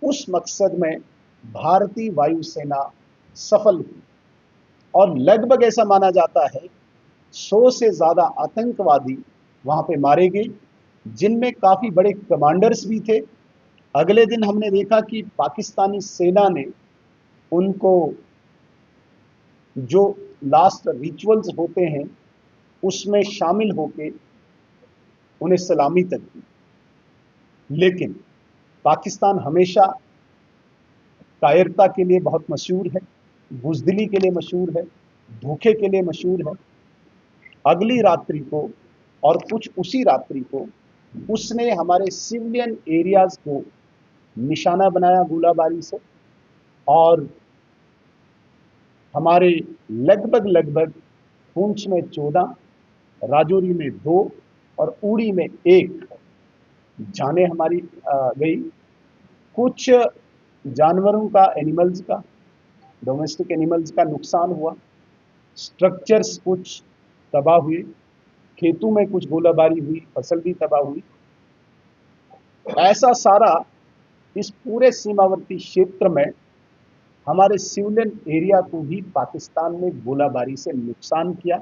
उस मकसद में भारतीय वायुसेना सफल हुई और लगभग ऐसा माना जाता है 100 से ज्यादा आतंकवादी वहां पे मारे गए, जिनमें काफी बड़े कमांडर्स भी थे। अगले दिन हमने देखा कि पाकिस्तानी सेना ने उनको जो लास्ट रिचुअल्स होते हैं उसमें शामिल होकर उन्हें सलामी तक दी। लेकिन पाकिस्तान हमेशा कायरता के लिए बहुत मशहूर है, बुजदिली के लिए मशहूर है, धोखे के लिए मशहूर है। अगली रात्रि को और कुछ उसी रात्रि को उसने हमारे सिविलियन एरियाज को निशाना बनाया गोलाबारी से, और हमारे लगभग लगभग पुंछ में 14, राजौरी में 2 और उड़ी में 1 जानें हमारी गई। कुछ जानवरों का, एनिमल्स का, डोमेस्टिक एनिमल्स का नुकसान हुआ, स्ट्रक्चर्स कुछ तबाह हुए, खेतों में कुछ गोलाबारी हुई, फसल भी तबाह हुई। ऐसा सारा इस पूरे सीमावर्ती क्षेत्र में हमारे सिविलियन एरिया को भी पाकिस्तान ने गोलाबारी से नुकसान किया,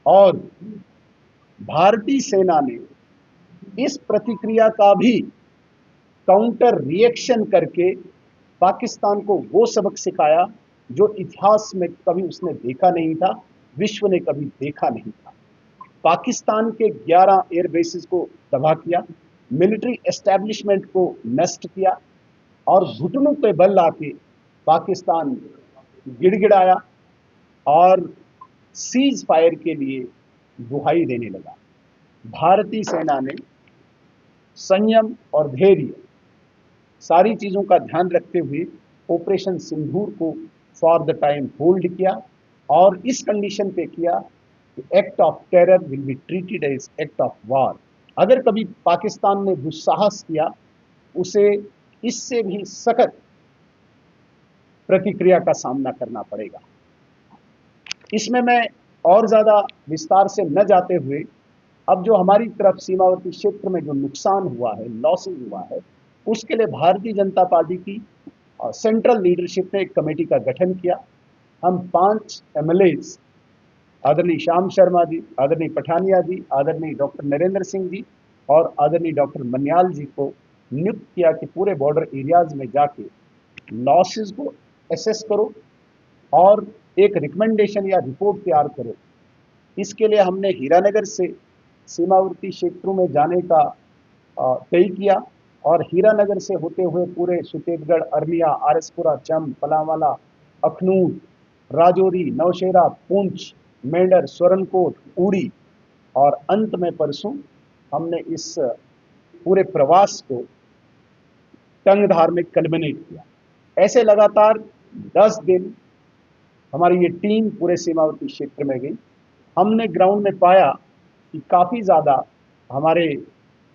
और भारतीय सेना ने इस प्रतिक्रिया का भी काउंटर रिएक्शन करके पाकिस्तान को वो सबक सिखाया जो इतिहास में कभी उसने देखा नहीं था, विश्व ने कभी देखा नहीं था। पाकिस्तान के 11 एयरबेसेस को तबाह किया, मिलिट्री एस्टैब्लिशमेंट को नष्ट किया, और घुटनों पे बल लाके पाकिस्तान गिड़गिड़ाया और सीज फायर के लिए दुहाई देने लगा। भारतीय सेना ने संयम और धैर्य, सारी चीजों का ध्यान रखते हुए ऑपरेशन सिंदूर को फॉर द टाइम होल्ड किया, और इस कंडीशन पे किया कि act of terror will be treated as act of war. अगर कभी पाकिस्तान ने दुस्साहस किया, उसे इससे भी सख्त प्रतिक्रिया का सामना करना पड़ेगा। इसमें मैं और ज्यादा विस्तार से न जाते हुए, अब जो हमारी तरफ सीमावर्ती क्षेत्र में जो नुकसान हुआ है, लॉसेज हुआ है, उसके लिए भारतीय जनता पार्टी की सेंट्रल लीडरशिप ने एक कमेटी का गठन किया। हम 5 एमएलएज, आदरणीय श्याम शर्मा जी, आदरणीय पठानिया जी, आदरणीय डॉक्टर नरेंद्र सिंह जी और आदरणीय डॉक्टर मन्याल जी को नियुक्त किया कि पूरे बॉर्डर एरियाज में जाके लॉसेज को एसेस करो और एक रिकमेंडेशन या रिपोर्ट तैयार करो। इसके लिए हमने हीरानगर से सीमावर्ती क्षेत्रों में जाने का तय किया, और हीरानगर से होते हुए पूरे सुतेतगढ़, अरनिया, आरएसपुरा, चंब, पलावाला, अखनूर, राजौरी, नौशेरा, पुंछ, मेंढर, स्वरनकोट, उड़ी, और अंत में परसों हमने इस पूरे प्रवास को टंगधार में कल्मिनेट किया। ऐसे लगातार 10 दिन हमारी ये टीम पूरे सीमावर्ती क्षेत्र में गई। हमने ग्राउंड में पाया कि काफ़ी ज़्यादा हमारे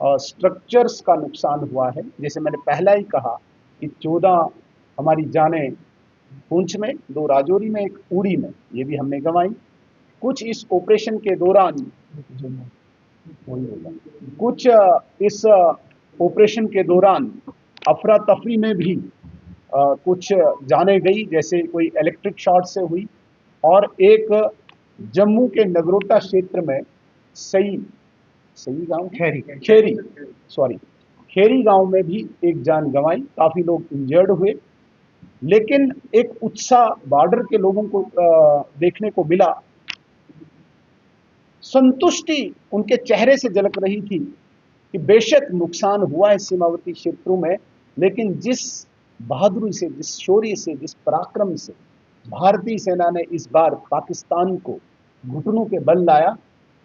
स्ट्रक्चर्स का नुकसान हुआ है। जैसे मैंने पहला ही कहा कि 14 हमारी जानें पुंछ में, 2 राजौरी में, 1 उड़ी में, ये भी हमने गंवाई। कुछ इस ऑपरेशन के दौरान अफरा तफरी में भी कुछ जाने गई, जैसे कोई इलेक्ट्रिक शॉर्ट से हुई, और एक जम्मू के नगरोटा क्षेत्र में सही गांव, खेरी गांव में भी एक जान गंवाई, काफी लोग इंजर्ड हुए। लेकिन एक उत्साह बॉर्डर के लोगों को देखने को मिला, संतुष्टि उनके चेहरे से झलक रही थी कि बेशक नुकसान हुआ है सीमावर्ती क्षेत्रों में, लेकिन जिस बहादुरी से, जिस शौर्य से, जिस पराक्रम से भारतीय सेना ने इस बार पाकिस्तान को घुटनों के बल लाया,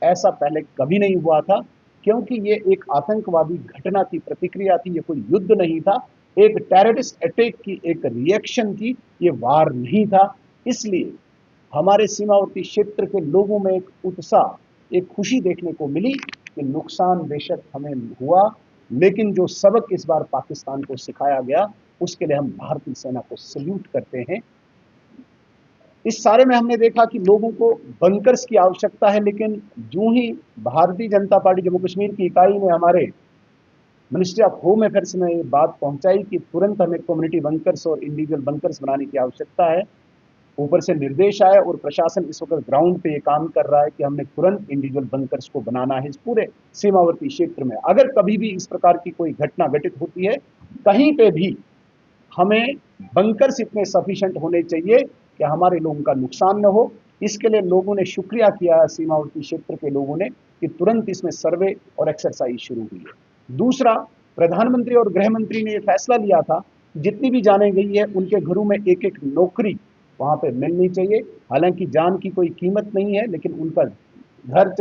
ऐसा पहले कभी नहीं हुआ था। क्योंकि ये एक आतंकवादी घटना की प्रतिक्रिया थी, ये कोई युद्ध नहीं था, एक टेररिस्ट अटैक की एक रिएक्शन थी, ये वार नहीं था। इसलिए हमारे सीमावर्ती क्षेत्र के लोगों में एक उत्साह, एक खुशी देखने को मिली कि नुकसान बेशक हमें हुआ, लेकिन जो सबक इस बार पाकिस्तान को सिखाया गया, उसके लिए हम भारतीय सेना को सल्यूट करते हैं। इस सारे में हमने देखा कि लोगों को बंकर्स की आवश्यकता है, लेकिन जो ही भारतीय जनता पार्टी जम्मू कश्मीर की इकाई ने हमारे मिनिस्ट्री ऑफ होम अफेयर्स ने ये बात पहुंचाई कि तुरंत हमें कम्युनिटी बंकर्स और इंडिविजुअल बंकर्स बनाने की आवश्यकता है। ऊपर से निर्देश आए और प्रशासन इस वक्त ग्राउंड पे ये काम कर रहा है कि हमने तुरंत इंडिविजुअल बंकर्स को बनाना है इस पूरे सीमावर्ती क्षेत्र में। अगर कभी भी इस प्रकार की कोई घटना घटित होती है कहीं पे भी, हमें बंकर्स इतने सफिशिएंट होने चाहिए कि हमारे लोगों का नुकसान न हो। इसके लिए लोगों ने शुक्रिया किया, सीमावर्ती क्षेत्र के लोगों ने, कि तुरंत इसमें सर्वे और एक्सरसाइज शुरू हुई है। दूसरा, प्रधानमंत्री और गृह मंत्री ने यह फैसला लिया था जितनी भी जाने गई है उनके घरों में एक एक नौकरी वहां पे मिलनी चाहिए। हालांकि जान की कोई कीमत नहीं है, लेकिन उनका घर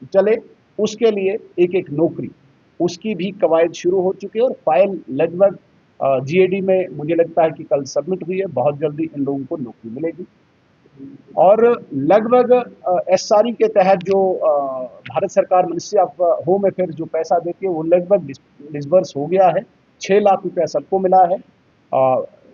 चले उसके लिए एक एक नौकरी, उसकी भी कवायद शुरू हो चुकी है और फाइल लगभग जीएडी में मुझे लगता है कि कल सबमिट हुई है। बहुत जल्दी इन लोगों को नौकरी मिलेगी। और लगभग एसआरई के तहत जो भारत सरकार मिनिस्ट्री ऑफ होम अफेयर्स जो पैसा देती है वो लगभग डिसबर्स हो गया है। 6 लाख रुपया सबको मिला है।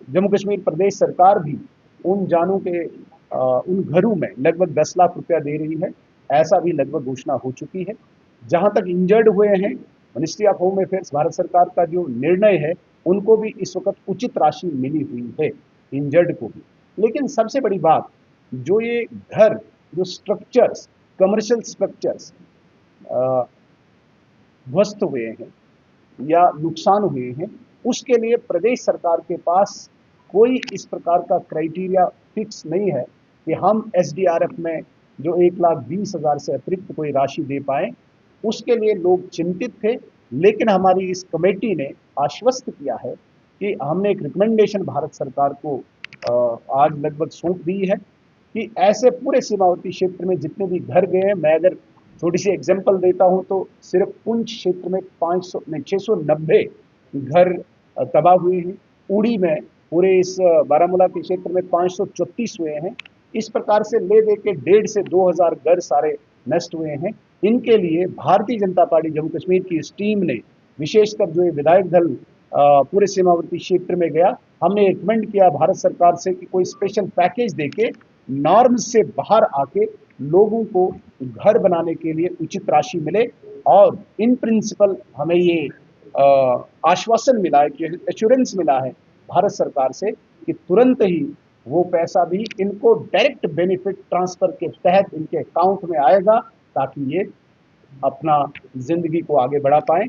जम्मू कश्मीर प्रदेश सरकार भी उन जानों के उन घरों में लगभग 10 लाख रुपया दे रही है, ऐसा भी लगभग घोषणा हो चुकी है। जहां तक इंजर्ड हुए हैं, ministry of home affairs Bharat सरकार का जो निर्णय है उनको भी इस वक्त उचित राशि मिली हुई है, इंजर्ड को भी। लेकिन सबसे बड़ी बात, जो ये घर, जो स्ट्रक्चर्स, कमर्शियल स्ट्रक्चर्स ध्वस्त हुए हैं या नुकसान हुए हैं, उसके लिए प्रदेश सरकार के पास कोई इस प्रकार का क्राइटेरिया फिक्स नहीं है कि हम एसडीआरएफ में जो 1,20,000 से अतिरिक्त कोई राशि दे पाए। उसके लिए लोग चिंतित थे, लेकिन हमारी इस कमेटी ने आश्वस्त किया है कि हमने एक रिकमेंडेशन भारत सरकार को आज लगभग सौंप दी है कि ऐसे पूरे सीमावर्ती क्षेत्र में जितने भी घर गए हैं, मैं अगर छोटी सी एग्जांपल देता हूं तो सिर्फ पुंछ क्षेत्र में 690 घर तबाह हुए हैं। उड़ी में, पूरे इस बारामूला के क्षेत्र में 534 हुए हैं। इस प्रकार से ले दे के 1,500 से 2,000 घर सारे नष्ट हुए हैं। इनके लिए भारतीय जनता पार्टी जम्मू कश्मीर की इस टीम ने, विशेषकर जो ये विधायक दल पूरे सीमावर्ती क्षेत्र में गया, हमने रिकमेंड किया भारत सरकार से कि कोई स्पेशल पैकेज देके नॉर्म से बाहर आके लोगों को घर बनाने के लिए उचित राशि मिले। और इन प्रिंसिपल हमें ये आश्वासन मिला है कि एश्योरेंस मिला है भारत सरकार से कि तुरंत ही वो पैसा भी इनको डायरेक्ट बेनिफिट ट्रांसफर के तहत इनके अकाउंट में आएगा, ताकि ये अपना जिंदगी को आगे बढ़ा पाएं।